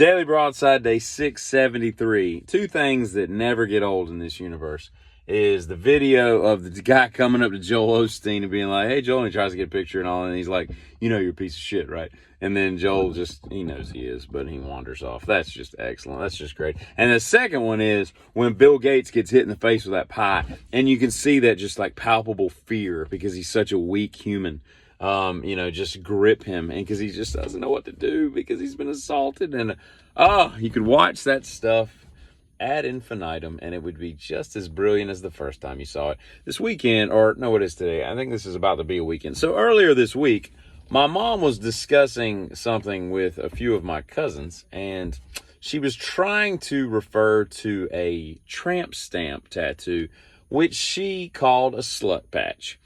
Daily Broadside, day 673. Two things that never get old in this universe is the video of the guy coming up to Joel Osteen and being like, hey, Joel, and he tries to get a picture and all, and he's like, you know you're a piece of shit, right? And then Joel he knows he is, but he wanders off. That's just excellent. That's just great. And the second one is when Bill Gates gets hit in the face with that pie, and you can see that just like palpable fear because he's such a weak human. Just grip him, and because he just doesn't know what to do because he's been assaulted. And you could watch that stuff ad infinitum, and it would be just as brilliant as the first time you saw it. This weekend, or no, it is today. I think this is about to be a weekend. So earlier this week, my mom was discussing something with a few of my cousins, and she was trying to refer to a tramp stamp tattoo, which she called a slut patch.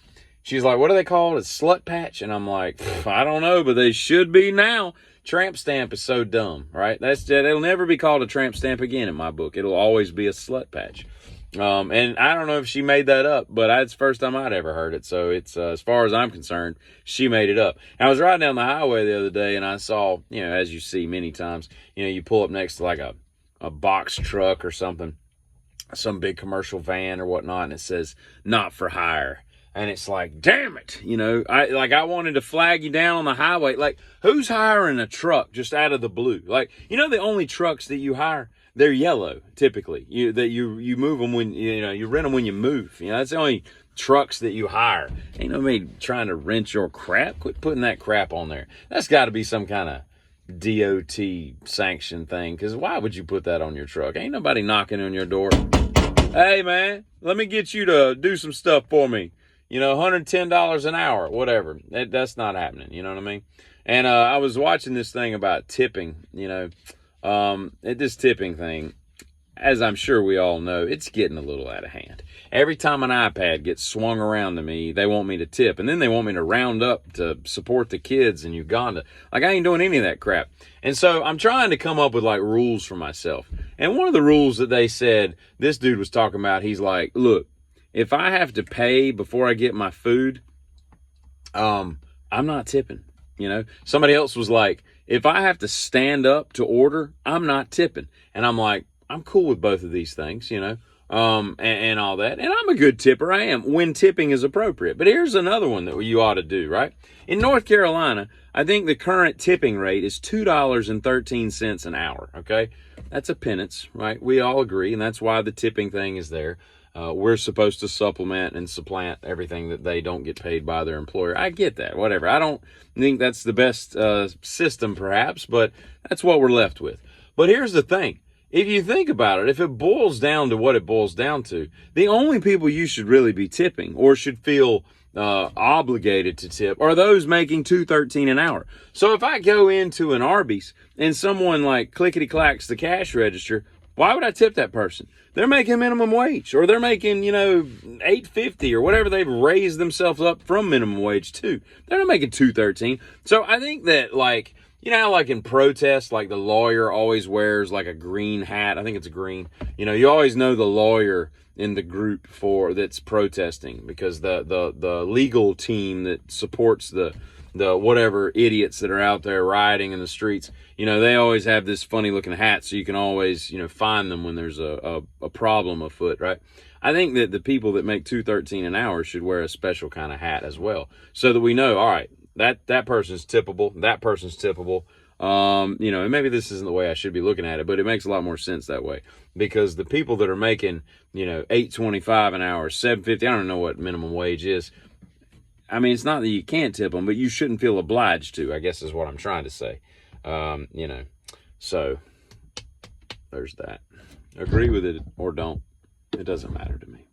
She's like, what are they called? A slut patch? And I'm like, I don't know, but they should be now. Tramp stamp is so dumb, right? It'll never be called a tramp stamp again in my book. It'll always be a slut patch. And I don't know if she made that up, but it's the first time I'd ever heard it. So it's, as far as I'm concerned, she made it up. And I was riding down the highway the other day and I saw, as you see many times, you pull up next to like a box truck or something, some big commercial van or whatnot, and it says, not for hire. And it's like, damn it, I wanted to flag you down on the highway. Like, who's hiring a truck just out of the blue? Like, the only trucks that you hire, they're yellow, typically. You move them when, you rent them when you move. That's the only trucks that you hire. Ain't nobody trying to rent your crap. Quit putting that crap on there. That's got to be some kind of DOT sanction thing, because why would you put that on your truck? Ain't nobody knocking on your door. Hey, man, let me get you to do some stuff for me. $110 an hour, whatever. That's not happening. You know what I mean? And I was watching this thing about tipping, this tipping thing, as I'm sure we all know, it's getting a little out of hand. Every time an iPad gets swung around to me, they want me to tip. And then they want me to round up to support the kids in Uganda. Like, I ain't doing any of that crap. And so I'm trying to come up with, rules for myself. And one of the rules that they said, this dude was talking about, he's like, look, if I have to pay before I get my food, I'm not tipping, Somebody else was like, if I have to stand up to order, I'm not tipping. And I'm like, I'm cool with both of these things, and all that. And I'm a good tipper. I am, when tipping is appropriate. But here's another one that you ought to do, right? In North Carolina, I think the current tipping rate is $2.13 an hour, okay? That's a pittance, right? We all agree, and that's why the tipping thing is there. We're supposed to supplement and supplant everything that they don't get paid by their employer. I get that, whatever. I don't think that's the best system, perhaps, but that's what we're left with. But here's the thing. If you think about it, if it boils down to what it boils down to, the only people you should really be tipping or should feel obligated to tip are those making $2.13 an hour. So if I go into an Arby's and someone clickety clacks the cash register, why would I tip that person? They're making minimum wage, or they're making, $8.50 or whatever. They've raised themselves up from minimum wage too. They're not making $2.13. So I think that how in protest, the lawyer always wears a green hat. I think it's green. You always know the lawyer in the group that's protesting, because the legal team that supports the whatever idiots that are out there rioting in the streets, they always have this funny looking hat, so you can always, find them when there's a problem afoot, right? I think that the people that make $2.13 an hour should wear a special kind of hat as well, so that we know, all right, that person's tippable, that person's tippable. And maybe this isn't the way I should be looking at it, but it makes a lot more sense that way, because the people that are making, $8.25 an hour, $7.50, I don't know what minimum wage is. I mean, it's not that you can't tip them, but you shouldn't feel obliged to, I guess is what I'm trying to say. So there's that. Agree with it or don't. It doesn't matter to me.